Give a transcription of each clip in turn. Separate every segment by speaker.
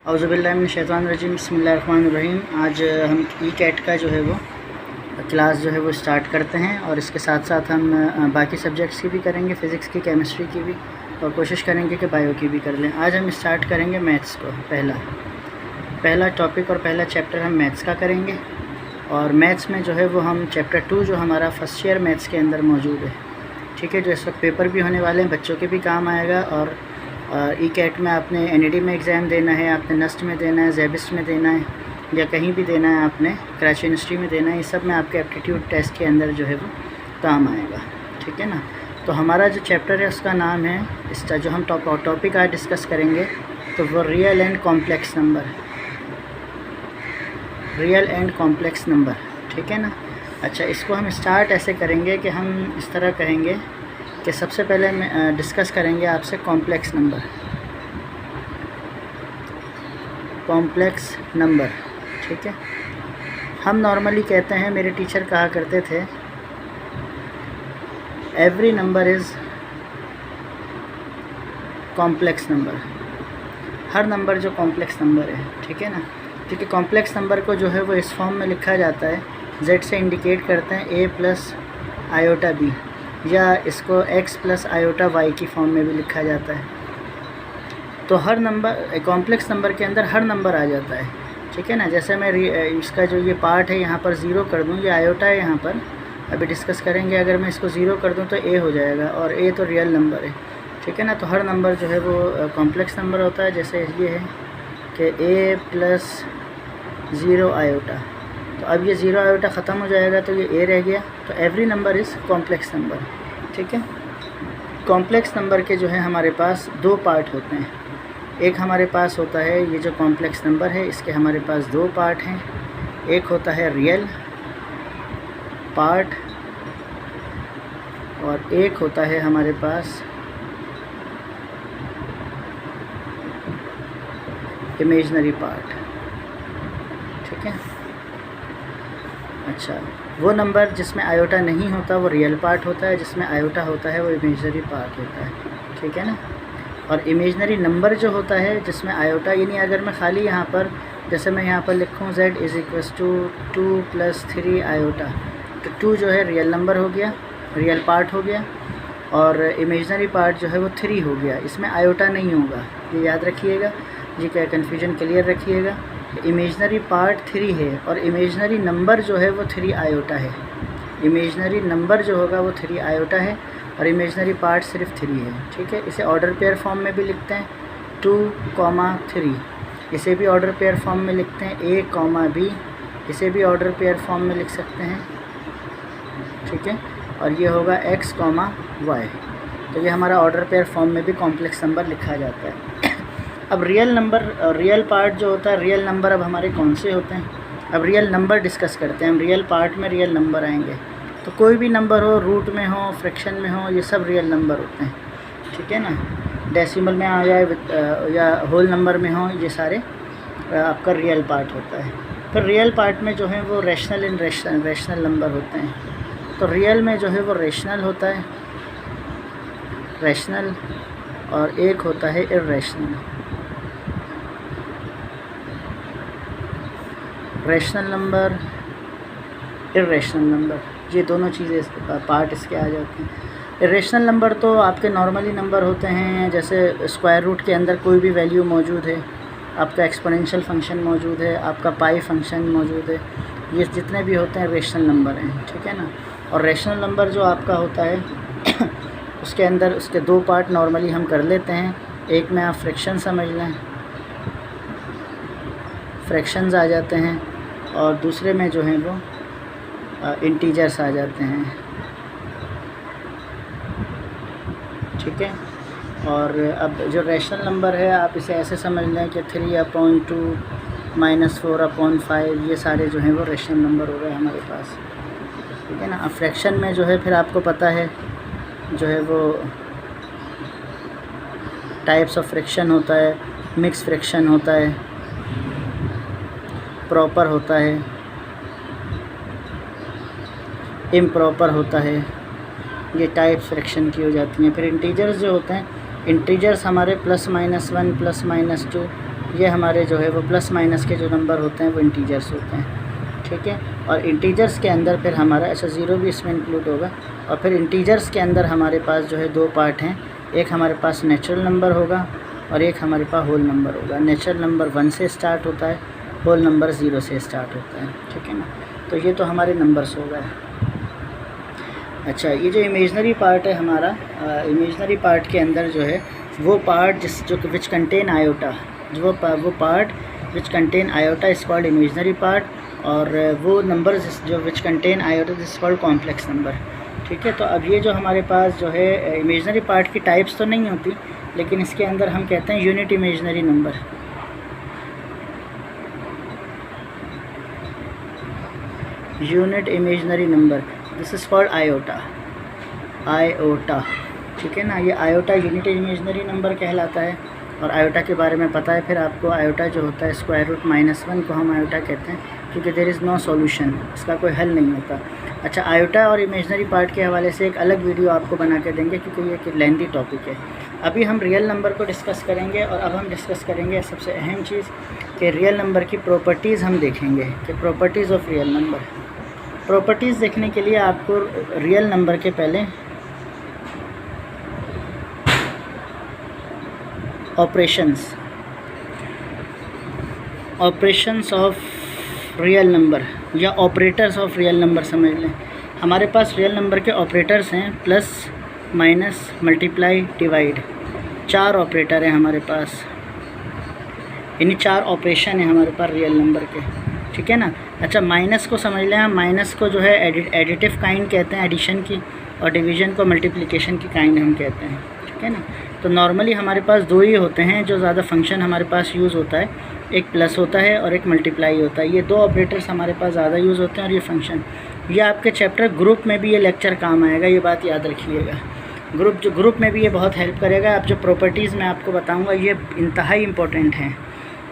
Speaker 1: औज़ुबिल्लाहिमिनश्शैतानिर्रजीम बिस्मिल्लाहिर्रहमानिर्रहीम। आज हम ई-कैट का जो है वो क्लास जो है वो स्टार्ट करते हैं और इसके साथ साथ हम बाकी सब्जेक्ट्स की भी करेंगे, फ़िज़िक्स की, केमिस्ट्री की भी, और कोशिश करेंगे कि बायो की भी कर लें। आज हम स्टार्ट करेंगे मैथ्स को। पहला टॉपिक और पहला चैप्टर हम मैथ्स का करेंगे। और मैथ्स में जो है वो हम चैप्टर 2 जो हमारा फर्स्ट ईयर मैथ्स के अंदर मौजूद है, ठीक है, जो इस वक्त पेपर भी होने वाले हैं, बच्चों के भी काम आएगा। और ई-कैट में आपने एनईडी में एग्ज़ाम देना है, आपने नस्ट में देना है, जेबिस्ट में देना है, या कहीं भी देना है, आपने कराची यूनिवर्सिटी में देना है। ये सब में आपके एप्टीट्यूड टेस्ट के अंदर जो है वो काम आएगा, ठीक है ना। तो हमारा जो चैप्टर है उसका नाम है, इसका जो हम टॉपिक आज डिस्कस करेंगे तो वो रियल एंड कॉम्प्लेक्स नंबर, ठीक है ना। अच्छा, इसको हम स्टार्ट ऐसे करेंगे कि हम इस तरह कहेंगे कि सबसे पहले डिस्कस करेंगे आपसे कॉम्प्लेक्स नंबर, ठीक है। हम नॉर्मली कहते हैं, मेरे टीचर कहा करते थे, every number is complex number. Her number जो कॉम्प्लेक्स नंबर है, ठीक है ना, क्योंकि कॉम्प्लेक्स नंबर को जो है वो इस फॉर्म में लिखा जाता है, z से इंडिकेट करते हैं a प्लस आयोटा b, या इसको x प्लस आयोटा y की फॉर्म में भी लिखा जाता है। तो हर नंबर, कॉम्प्लेक्स नंबर के अंदर हर नंबर आ जाता है, ठीक है ना। जैसे मैं इसका जो ये पार्ट है यहाँ पर ज़ीरो कर दूँ, ये आयोटा है यहाँ पर, अभी डिस्कस करेंगे। अगर मैं इसको ज़ीरो कर दूँ तो a हो जाएगा, और a तो रियल नंबर है, ठीक है ना। तो हर नंबर जो है वो कॉम्प्लेक्स नंबर होता है। जैसे ये है कि a प्लस 0 आयोटा, तो अब ये 0 आयोटा ख़त्म हो जाएगा तो ये a रह गया। तो every number is complex number, ठीक है। कॉम्प्लेक्स नंबर के जो है हमारे पास दो पार्ट होते हैं। एक हमारे पास होता है ये जो कॉम्प्लेक्स नंबर है, इसके हमारे पास दो पार्ट हैं। एक होता है रियल पार्ट, और एक होता है हमारे पास इमेजिनरी पार्ट, ठीक है। अच्छा, वो नंबर जिसमें आयोटा नहीं होता वो रियल पार्ट होता है, जिसमें आयोटा होता है वो इमेजिनरी पार्ट होता है, ठीक है ना। और इमेजिनरी नंबर जो होता है जिसमें आयोटा, यानी अगर मैं खाली यहाँ पर, जैसे मैं यहाँ पर लिखूँ z = 2 + 3 आयोटा, तो 2 जो है रियल नंबर हो गया, रियल पार्ट हो गया, और इमेजिनरी पार्ट जो है वो 3 हो गया। इसमें आयोटा नहीं होगा, ये याद रखिएगा जी, क्या कन्फ्यूजन क्लियर रखिएगा। इमेजिनरी पार्ट 3 है और इमेजिनरी नंबर जो है वो 3 आयोटा है। इमेजिनरी नंबर जो होगा वो 3 आयोटा है और इमेजिनरी पार्ट सिर्फ 3 है, ठीक है। इसे ऑर्डर पेयर फॉर्म में भी लिखते हैं 2, 3। इसे भी ऑर्डर पेयर फॉर्म में लिखते हैं a, b। इसे भी ऑर्डर पेयर फॉर्म में लिख सकते हैं, ठीक है। और ये होगा x, y। तो ये हमारा ऑर्डर पेयर फॉर्म में भी कॉम्प्लेक्स नंबर लिखा जाता है। अब रियल नंबर, रियल पार्ट जो होता है, रियल नंबर अब हमारे कौन से होते हैं। अब रियल नंबर डिस्कस करते हैं हम। रियल पार्ट में रियल नंबर आएंगे, तो कोई भी नंबर हो, रूट में हो, फ्रैक्शन में हो, ये सब रियल नंबर होते हैं, ठीक है ना। डेसिमल में आ जाए या होल नंबर में हो, ये सारे आपका रियल पार्ट होता है। फिर रियल पार्ट में जो है वो रेशनल नंबर होते हैं। तो रियल में जो है वो रेशनल होता है, रेशनल, और एक होता है irrational. Rational number, irrational number, ये दोनों चीज़ें पार्ट इसके आ जाते हैं। इर्रेशनल नंबर तो आपके नॉर्मली नंबर होते हैं, जैसे स्क्वायर रूट के अंदर कोई भी वैल्यू मौजूद है, आपका एक्सपोनेंशियल फंक्शन मौजूद है, आपका पाई फंक्शन मौजूद है, ये जितने भी होते हैं रेशनल नंबर हैं, ठीक है ना। और रेशनल नंबर जो आपका होता है उसके अंदर उसके दो पार्ट नॉर्मली हम कर लेते हैं। एक में आप फ्रैक्शन समझ लें, फ्रैक्शंस आ जाते हैं, और दूसरे में जो हैं वो इंटीजर्स आ जाते हैं, ठीक है। और अब जो रेशनल नंबर है आप इसे ऐसे समझ लें कि 3/2 - 4/5, ये सारे जो हैं वो रेशनल नंबर हो गए हमारे पास, ठीक है ना। अब फ्रैक्शन में जो है फिर आपको पता है जो है वो टाइप्स ऑफ फ्रैक्शन होता है, मिक्स फ्रैक्शन होता है, प्रॉपर होता है, इम्प्रॉपर होता है, ये टाइप्स फ्रैक्शन की हो जाती हैं। फिर इंटीजर्स जो होते हैं, इंटीजर्स हमारे +-1 +-2 ये हमारे जो है वो प्लस माइनस के जो नंबर होते हैं वो इंटीजर्स होते हैं, ठीक है। और इंटीजर्स के अंदर फिर हमारा अच्छा 0 भी इसमें इंक्लूड होगा। और फिर इंटीजर्स के अंदर हमारे पास जो है 2 पार्ट हैं, एक हमारे पास नेचुरल नंबर होगा और एक हमारे पास होल नंबर होगा। नेचुरल नंबर 1 से स्टार्ट होता है, होल नंबर 0 से स्टार्ट होता है, ठीक है ना। तो ये तो हमारे नंबर्स हो गए। अच्छा, ये जो इमेजनरी पार्ट है हमारा, इमेजनरी पार्ट के अंदर जो है वो पार्ट जो विच कंटेन आयोटा, वो part which contain iota is called imaginary part, और वो नंबर्स जो which contain iota is called complex number, ठीक है। तो अब ये जो हमारे पास जो है इमेजनरी पार्ट की टाइप्स तो नहीं होती, लेकिन इसके अंदर हम कहते हैं unit imaginary number. Unit imaginary number, this is called iota, iota, ठीक है ना। ये आयोटा यूनिट इमेजनरी नंबर कहलाता है। और आयोटा के बारे में पता है फिर आपको, आयोटा जो होता है स्क्वायर रूट -1 को हम आयोटा कहते हैं, क्योंकि देयर इज़ नो सॉल्यूशन, इसका कोई हल नहीं होता। अच्छा, आयोटा और इमेजनरी पार्ट के हवाले से एक अलग वीडियो आपको बना के देंगे, क्योंकि ये एक लेंथी टॉपिक है। अभी हम रियल नंबर को डिस्कस करेंगे, और अब हम डिस्कस करेंगे सबसे अहम चीज़ कि रियल नंबर की प्रॉपर्टीज़ हम देखेंगे कि properties of real number. Properties देखने के लिए आपको रियल नंबर के पहले ऑपरेशंस ऑफ रियल नंबर या ऑपरेटर्स ऑफ रियल नंबर समझ लें। हमारे पास रियल नंबर के ऑपरेटर्स हैं plus, minus, multiply, divide. 4 operator हैं हमारे पास, यानी 4 ऑपरेशन हैं हमारे पास रियल नंबर के, ठीक है ना। अच्छा, माइनस को समझ लें हम। माइनस को जो है एडिटिव काइंड कहते हैं एडिशन की, और डिवीज़न को मल्टीप्लिकेशन की काइंड हम कहते हैं, ठीक है ना। तो नॉर्मली हमारे पास 2 ही होते हैं जो ज़्यादा फंक्शन हमारे पास यूज़ होता है, एक प्लस होता है और एक मल्टीप्लाई होता है। ये 2 ऑपरेटर्स हमारे पास ज़्यादा यूज़ होते हैं, और ये फंक्शन, ये आपके चैप्टर ग्रुप में भी ये लेक्चर काम आएगा, ये बात याद रखिएगा। ग्रुप में भी ये बहुत हेल्प करेगा। अब जो प्रॉपर्टीज़ मैं आपको बताऊँगा ये इंतहाई इम्पोर्टेंट हैं,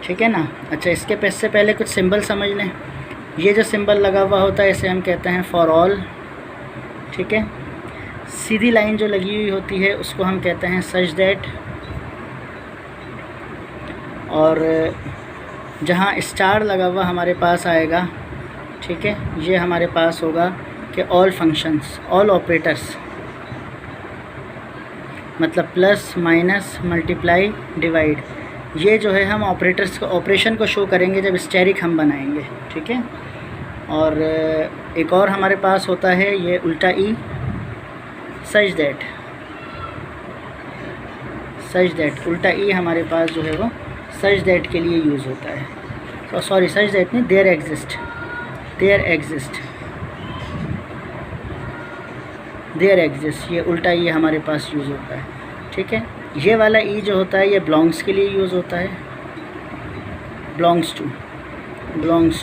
Speaker 1: ठीक है ना। अच्छा, इसके से पहले कुछ सिंबल समझ लें। ये जो सिंबल लगा हुआ होता है इसे हम कहते हैं फॉर ऑल, ठीक है। सीधी लाइन जो लगी हुई होती है उसको हम कहते हैं सच दैट, और जहाँ स्टार लगा हुआ हमारे पास आएगा, ठीक है, ये हमारे पास होगा कि ऑल फंक्शंस, ऑल ऑपरेटर्स, मतलब प्लस, माइनस, मल्टीप्लाई, डिवाइड। ये जो है हम ऑपरेटर्स को, ऑपरेशन को शो करेंगे जब स्टेरिक हम बनाएंगे, ठीक है। और एक और हमारे पास होता है ये उल्टा ई, सच दैट, उल्टा ई हमारे पास जो है वो सच दैट के लिए यूज़ होता है। तो सॉरी, सच दैट नहीं, देयर एग्जिस्ट, ये उल्टा ई हमारे पास यूज़ होता है, ठीक है। ये वाला ई जो होता है ये बिलोंग्स के लिए यूज़ होता है, बिलोंग्स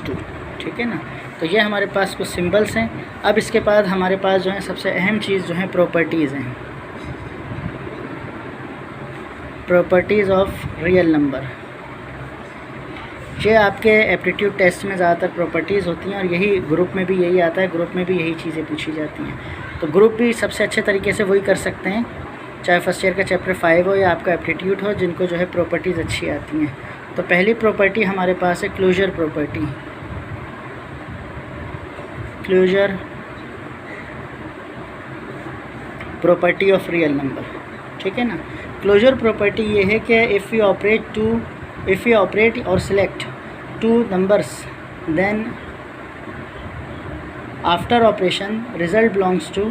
Speaker 1: टू, ठीक है ना। तो ये हमारे पास कुछ सिंबल्स हैं। अब इसके बाद हमारे पास जो है सबसे अहम चीज़ जो है प्रॉपर्टीज़ हैं, प्रॉपर्टीज़ ऑफ रियल नंबर। ये आपके एप्टीट्यूड टेस्ट में ज़्यादातर प्रॉपर्टीज़ होती हैं, और यही ग्रुप में भी यही आता है, ग्रुप में भी यही चीज़ें पूछी जाती हैं। तो ग्रुप भी सबसे अच्छे तरीके से वही कर सकते हैं, चाहे फर्स्ट ईयर का चैप्टर 5 हो या आपका एप्टीट्यूड हो, जिनको जो है प्रॉपर्टीज़ अच्छी आती हैं। तो पहली प्रॉपर्टी हमारे पास है closure property, closure property of real number, ठीक है ना। क्लोजर प्रॉपर्टी ये है कि इफ़ यू ऑपरेट और select 2 numbers then after operation result belongs to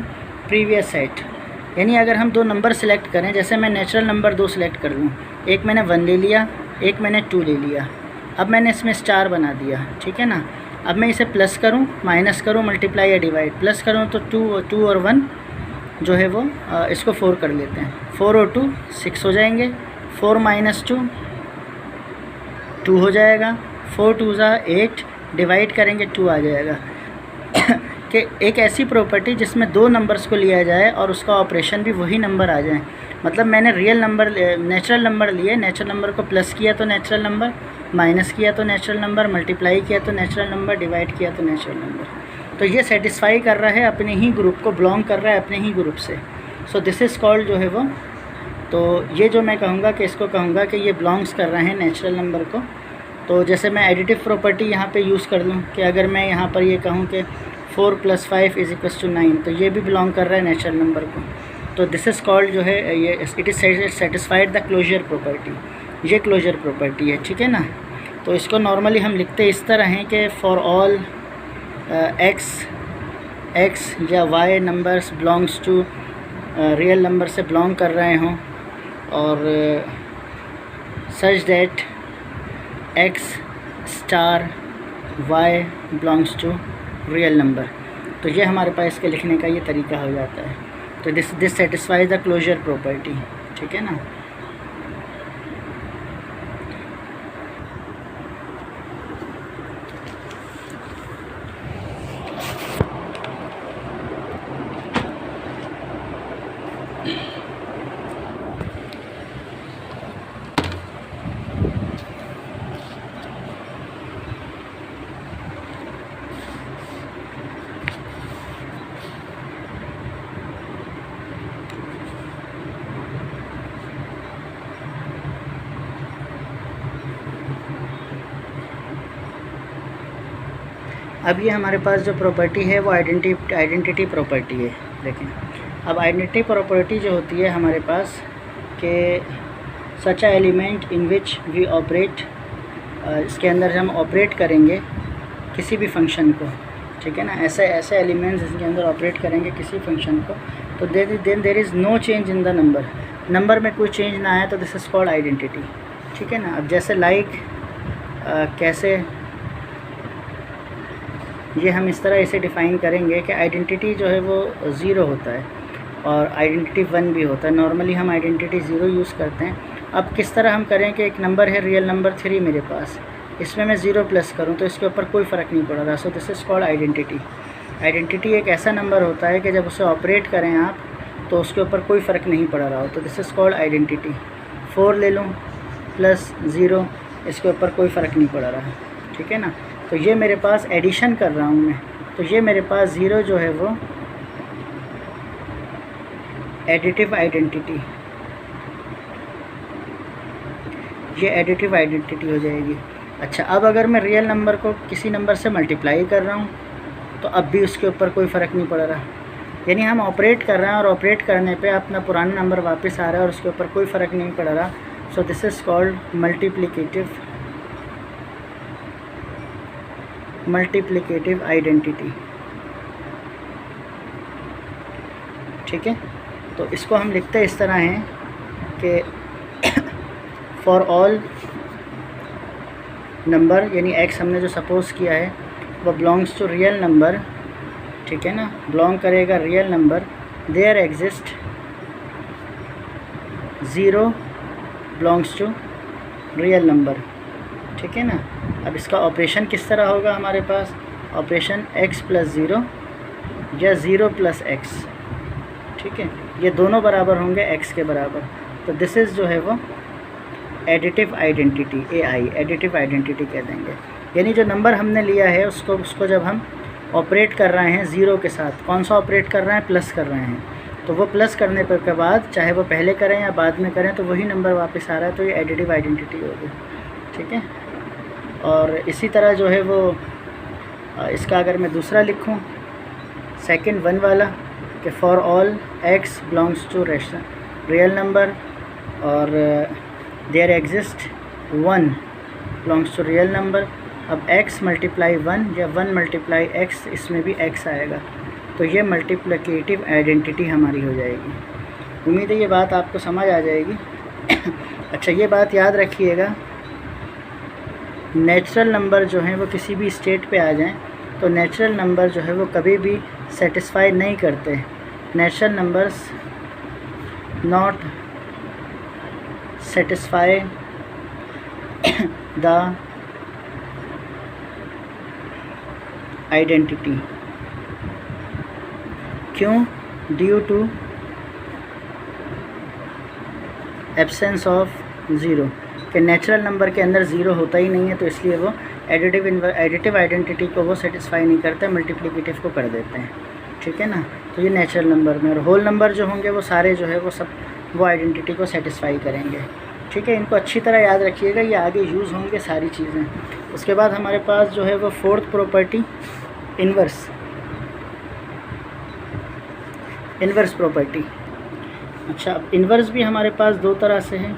Speaker 1: previous set. यानी अगर हम 2 नंबर सेलेक्ट करें, जैसे मैं नेचुरल नंबर 2 सेलेक्ट कर लूँ, एक मैंने 1 ले लिया, एक मैंने 2 ले लिया, अब मैंने इसमें स्टार बना दिया, ठीक है ना। अब मैं इसे प्लस करूं, माइनस करूं, मल्टीप्लाई या डिवाइड। प्लस करूं तो 2 और 1 जो है वो इसको 4 कर लेते हैं, 4 और 2 6 हो जाएंगे, 4 - 2 2 हो जाएगा, 4 2 8, डिवाइड करेंगे 2 आ जाएगा। कि एक ऐसी प्रॉपर्टी जिसमें 2 नंबर्स को लिया जाए और उसका ऑपरेशन भी वही नंबर आ जाए। मतलब मैंने नेचुरल नंबर लिए, नेचुरल नंबर को प्लस किया तो नेचुरल नंबर, माइनस किया तो नेचुरल नंबर, मल्टीप्लाई किया तो नेचुरल नंबर, डिवाइड किया तो नेचुरल नंबर। तो ये सेटिस्फाई कर रहा है अपने ही ग्रुप को, बिलोंग कर रहा है अपने ही ग्रुप से। सो दिस इज़ कॉल्ड जो है वो तो ये जो मैं कहूँगा कि इसको कहूँगा कि ये बिलोंग्स कर रहे हैं नेचुरल नंबर को। तो जैसे मैं एडिटिव प्रॉपर्टी यहाँ पे यूज़ कर लूँ कि अगर मैं यहाँ पर ये कहूँ कि 4 + 5 = 9, तो ये भी बिलोंग कर रहा है नेचुरल नंबर को। तो दिस इज़ कॉल्ड जो है ये it is satisfied the closure property, ये क्लोजर प्रॉपर्टी है, ठीक है ना। तो इसको नॉर्मली हम लिखते इस तरह हैं कि फॉर ऑल एक्स या y numbers belongs to real number से बिलोंग कर रहे हों और such that x star y belongs to real number. तो ये हमारे पास इसके लिखने का ये तरीका हो जाता है। तो this satisfies the closure property, ठीक है ना। अब ये हमारे पास जो प्रॉपर्टी है वो आइडेंटिटी प्रॉपर्टी है। देखें, अब आइडेंटिटी प्रॉपर्टी जो होती है हमारे पास कि such a element in which we operate, इसके अंदर हम ऑपरेट करेंगे किसी भी फंक्शन को, ठीक है ना। ऐसे एलिमेंट्स जिसके अंदर ऑपरेट करेंगे किसी फंक्शन को, तो then there is no change in the number में कोई चेंज ना आए, तो दिस इज़ कॉल्ड आइडेंटिटी, ठीक है ना। अब जैसे कैसे ये हम इस तरह इसे डिफ़ाइन करेंगे कि आइडेंटिटी जो है वो 0 होता है और आइडेंटिटी 1 भी होता है। नॉर्मली हम आइडेंटिटी 0 यूज़ करते हैं। अब किस तरह हम करें कि एक नंबर है रियल नंबर 3 मेरे पास, इसमें मैं 0 प्लस करूं तो इसके ऊपर कोई फ़र्क नहीं पड़ रहा। So this is called identity. Identity एक ऐसा नंबर होता है कि जब उसे ऑपरेट करें आप तो उसके ऊपर कोई फ़र्क नहीं पड़ रहा हो, तो दिस इज़ कॉल्ड आइडेंटिटी। 4 ले लूँ प्लस 0, इसके ऊपर कोई फ़र्क नहीं पड़ रहा, ठीक है ना। तो ये मेरे पास एडिशन कर रहा हूँ मैं, तो ये मेरे पास 0 जो है वो एडिटिव आइडेंटिटी, ये एडिटिव आइडेंटिटी हो जाएगी। अच्छा, अब अगर मैं रियल नंबर को किसी नंबर से मल्टीप्लाई कर रहा हूँ तो अब भी उसके ऊपर कोई फ़र्क नहीं पड़ रहा, यानी हम ऑपरेट कर रहे हैं और ऑपरेट करने पे अपना पुराना नंबर वापस आ रहा है और उसके ऊपर कोई फ़र्क नहीं पड़ रहा। So this is called multiplicative identity, ठीक है। तो इसको हम लिखते इस तरह हैं कि फॉर ऑल नंबर, यानी x हमने जो सपोज़ किया है वो बिलोंग्स टू रियल नंबर, ठीक है ना, बिलोंग करेगा real number. There exist 0 belongs to real number, ठीक है ना। अब इसका ऑपरेशन किस तरह होगा हमारे पास, ऑपरेशन x + 0 या 0 + x, ठीक है, ये दोनों बराबर होंगे x के बराबर। तो दिस इज़ जो है वो additive identity, AI additive identity कह देंगे। यानी जो नंबर हमने लिया है उसको जब हम ऑपरेट कर रहे हैं 0 के साथ, कौन सा ऑपरेट कर रहे हैं, प्लस कर रहे हैं, तो वो प्लस करने पर के बाद चाहे वो पहले करें या बाद में करें तो वही नंबर वापस आ रहा है, तो ये एडिटिव आइडेंटिटी होगी, ठीक है। और इसी तरह जो है वो इसका अगर मैं दूसरा लिखूं, सेकंड 1 वाला, कि for all x belongs to real number और there exist 1 belongs to real number. अब x × 1 या 1 × x, इसमें भी x आएगा, तो ये मल्टीप्लिकेटिव आइडेंटिटी हमारी हो जाएगी। उम्मीद है ये बात आपको समझ आ जाएगी। अच्छा, ये बात याद रखिएगा, नेचुरल नंबर जो हैं वो किसी भी स्टेट पे आ जाएं तो नेचुरल नंबर जो है वो कभी भी सेटिस्फाई नहीं करते। Natural numbers not satisfy the identity. क्यों? ड्यू टू एब्सेंस ऑफ 0, कि नेचुरल नंबर के अंदर 0 होता ही नहीं है, तो इसलिए वो एडिटिव आइडेंटिटी को वो सेटिस्फाई नहीं करते, मल्टीप्लिकेटिव को कर देते हैं, ठीक है ना। तो ये नेचुरल नंबर में, और होल नंबर जो होंगे वो सारे जो है वो सब वो आइडेंटिटी को सेटिस्फाई करेंगे। ठीक है, इनको अच्छी तरह याद रखिएगा, ये आगे यूज़ होंगे सारी चीज़ें। उसके बाद हमारे पास जो है वो फोर्थ प्रॉपर्टी इन्वर्स प्रॉपर्टी। अच्छा, अब इन्वर्स भी हमारे पास दो तरह से है,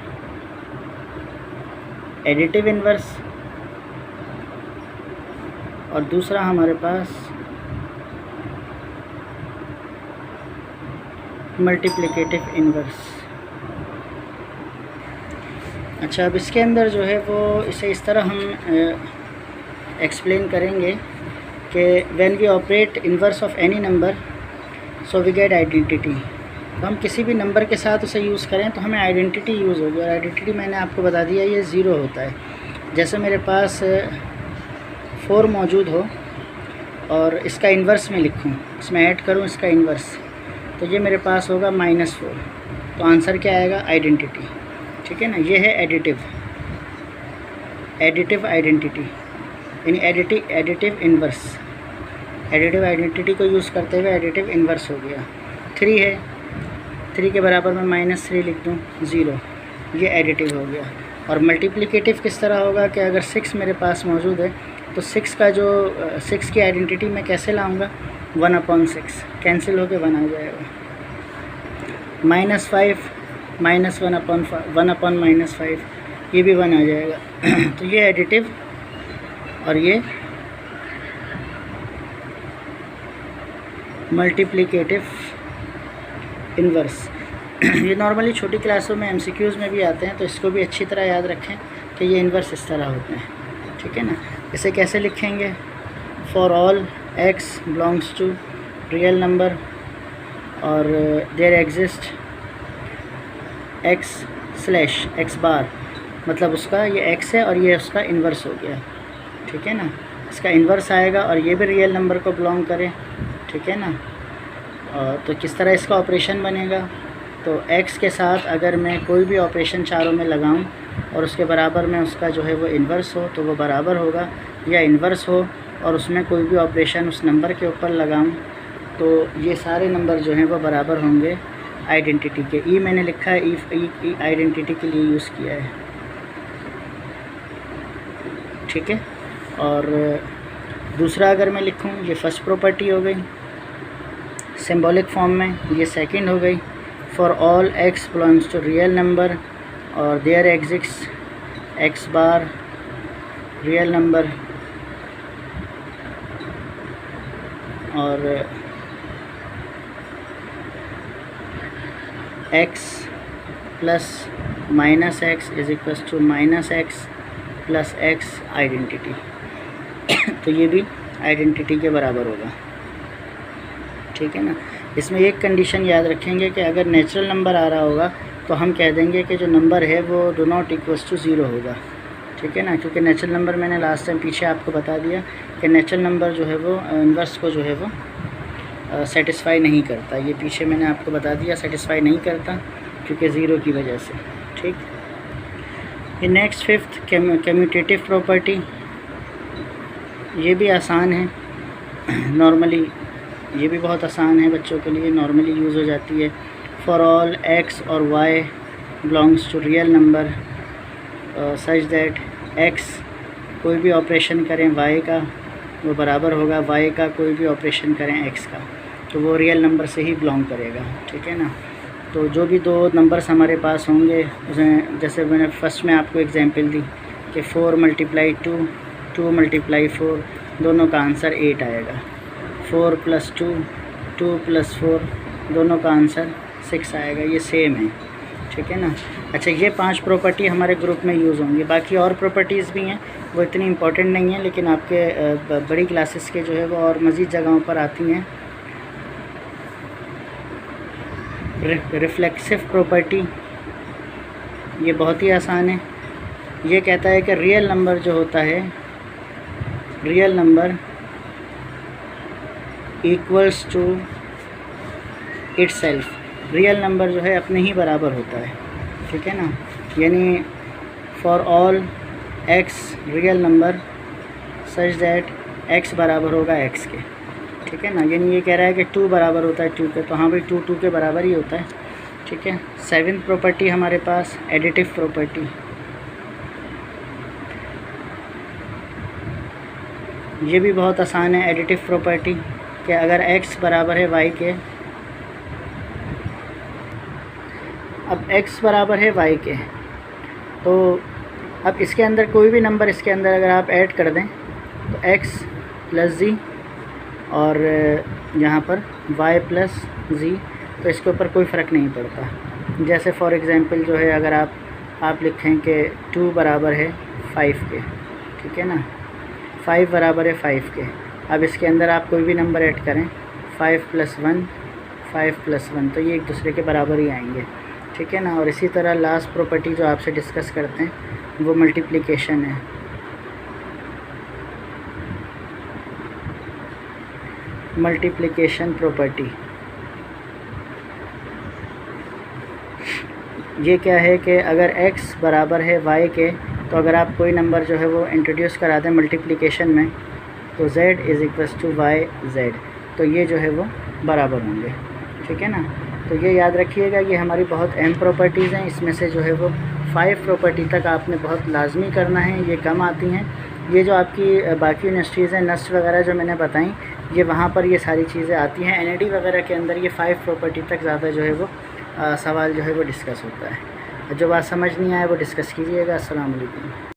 Speaker 1: एडिटिव इन्वर्स और दूसरा हमारे पास मल्टीप्लिकेटिव इन्वर्स। अच्छा, अब इसके अंदर जो है वो इसे इस तरह हम एक्सप्लेन करेंगे कि when we operate inverse of any number so we get identity. तो हम किसी भी नंबर के साथ उसे यूज़ करें तो हमें आइडेंटिटी यूज़ होगी, और आइडेंटिटी मैंने आपको बता दिया ये ज़ीरो होता है। जैसे मेरे पास 4 मौजूद हो और इसका इन्वर्स में लिखूं, इसमें ऐड करूं इसका इन्वर्स, तो ये मेरे पास होगा -4। तो आंसर क्या आएगा? आइडेंटिटी। ठीक है ना, ये है एडिटिव आइडेंटिटी, यानी एडिटिव इन्वर्स। एडिटिव आइडेंटिटी को यूज़ करते हुए एडिटिव इन्वर्स हो गया। 3 है, 3 के बराबर में -3 लिख दूँ, 0, ये एडिटिव हो गया। और मल्टीप्लिकेटिव किस तरह होगा कि अगर 6 मेरे पास मौजूद है तो 6 का जो 6 की आइडेंटिटी मैं कैसे लाऊंगा? 1/6 कैंसिल होकर 1 आ जाएगा। -5 -1/-5 ये भी 1 आ जाएगा। तो ये एडिटिव और ये मल्टीप्लिकेटिव इन्वर्स। ये नॉर्मली छोटी क्लासों में MCQs में भी आते हैं, तो इसको भी अच्छी तरह याद रखें कि ये इन्वर्स इस तरह होते हैं। ठीक है ना, इसे कैसे लिखेंगे? For all x belongs to real number और देयर एग्जिस्ट x बार, मतलब उसका ये x है और ये उसका इन्वर्स हो गया। ठीक है ना, इसका इन्वर्स आएगा और ये भी रियल नंबर को बिलोंग करे। ठीक है ना, तो किस तरह इसका ऑपरेशन बनेगा? तो x के साथ अगर मैं कोई भी ऑपरेशन चारों में लगाऊं और उसके बराबर में उसका जो है वो इन्वर्स हो तो वो बराबर होगा, या इन्वर्स हो और उसमें कोई भी ऑपरेशन उस नंबर के ऊपर लगाऊं तो ये सारे नंबर जो हैं वो बराबर होंगे आइडेंटिटी के। ई मैंने लिखा है, ई आइडेंटिटी के लिए यूज़ किया है। ठीक है, और दूसरा अगर मैं लिखूं, ये फर्स्ट प्रॉपर्टी हो गई सिंबॉलिक फॉर्म में, ये सेकंड हो गई for all x belongs to real number और there exist x bar real number, और x plus -x is equals to -x plus x identity. तो ये भी आइडेंटिटी के बराबर होगा। ठीक है ना, इसमें एक कंडीशन याद रखेंगे कि अगर नेचुरल नंबर आ रहा होगा तो हम कह देंगे कि जो नंबर है वो डू नॉट इक्वल्स टू 0 होगा। ठीक है ना, क्योंकि नेचुरल नंबर मैंने लास्ट टाइम पीछे आपको बता दिया कि नेचुरल नंबर जो है वो इन्वर्स को जो है वो सेटिस्फाई नहीं करता। ये पीछे मैंने आपको बता दिया, सेटिस्फाई नहीं करता क्योंकि 0 की वजह से। ठीक, ये नेक्स्ट फिफ्थ कम्यूटेटिव प्रॉपर्टी, ये भी आसान है, नॉर्मली ये भी बहुत आसान है बच्चों के लिए, नॉर्मली यूज़ हो जाती है। फॉर ऑल x और y belongs to real number such that x कोई भी ऑपरेशन करें y का वो बराबर होगा y का कोई भी ऑपरेशन करें x का, तो वो रियल नंबर से ही बिलोंग करेगा। ठीक है ना, तो जो भी दो नंबर्स हमारे पास होंगे उसमें, जैसे मैंने फर्स्ट में आपको एग्जांपल दी कि 4 × 2 2 × 4 दोनों का आंसर 8 आएगा। 4 + 2 2 + 4 दोनों का आंसर 6 आएगा। ये सेम है। ठीक है ना। अच्छा, ये 5 प्रॉपर्टी हमारे ग्रुप में यूज़ होंगी। बाकी और प्रॉपर्टीज़ भी हैं, वो इतनी इम्पोर्टेंट नहीं है, लेकिन आपके बड़ी क्लासेस के जो है वो और मज़ीद जगहों पर आती हैं। रिफ्लेक्सिव प्रॉपर्टी, ये बहुत ही आसान है। ये कहता है कि रियल नंबर जो होता है, real number equals to itself. Real number जो है अपने ही बराबर होता है। ठीक है ना, यानी for all x real number such that x बराबर होगा x के। ठीक है ना, यानी ये कह रहा है कि 2 बराबर होता है 2 के, तो हाँ भाई 2 2 के बराबर ही होता है। ठीक है। 7th प्रॉपर्टी हमारे पास एडिटिव प्रॉपर्टी। ये भी बहुत आसान है एडिटिव प्रॉपर्टी कि अगर x बराबर है y के, अब x बराबर है y के, तो अब इसके अंदर कोई भी नंबर इसके अंदर अगर आप ऐड कर दें तो x प्लस z और यहाँ पर y प्लस z, तो इसके ऊपर कोई फ़र्क नहीं पड़ता। जैसे फॉर एग्ज़ाम्पल जो है अगर आप लिखें कि 2 बराबर है 5 के, ठीक है ना, 5 बराबर है 5 के। अब इसके अंदर आप कोई भी नंबर ऐड करें 5 + 1 5 + 1, तो ये एक दूसरे के बराबर ही आएंगे, ठीक है ना। और इसी तरह लास्ट प्रॉपर्टी जो आपसे डिस्कस करते हैं वो मल्टीप्लिकेशन है। मल्टीप्लिकेशन प्रॉपर्टी ये क्या है कि अगर x बराबर है y के, तो अगर आप कोई नंबर जो है वो इंट्रोड्यूस करा दें मल्टीप्लिकेशन में, तो z = yz, तो ये जो है वो बराबर होंगे, ठीक है ना। तो ये याद रखिएगा, ये हमारी बहुत अहम प्रॉपर्टीज़ हैं। इसमें से जो है वो 5 प्रॉपर्टी तक आपने बहुत लाजमी करना है, ये कम आती हैं। ये जो आपकी बाकी यूनिवर्सिटीज़ हैं, नस्ट वगैरह जो मैंने बताई, ये वहाँ पर ये सारी चीज़ें आती हैं। NAD वगैरह के अंदर ये 5 प्रॉपर्टी तक ज़्यादा जो है वो सवाल जो है वो डिस्कस होता है। जो बात समझ नहीं आए वो डिस्कस कीजिएगा। अस्सलाम वालेकुम।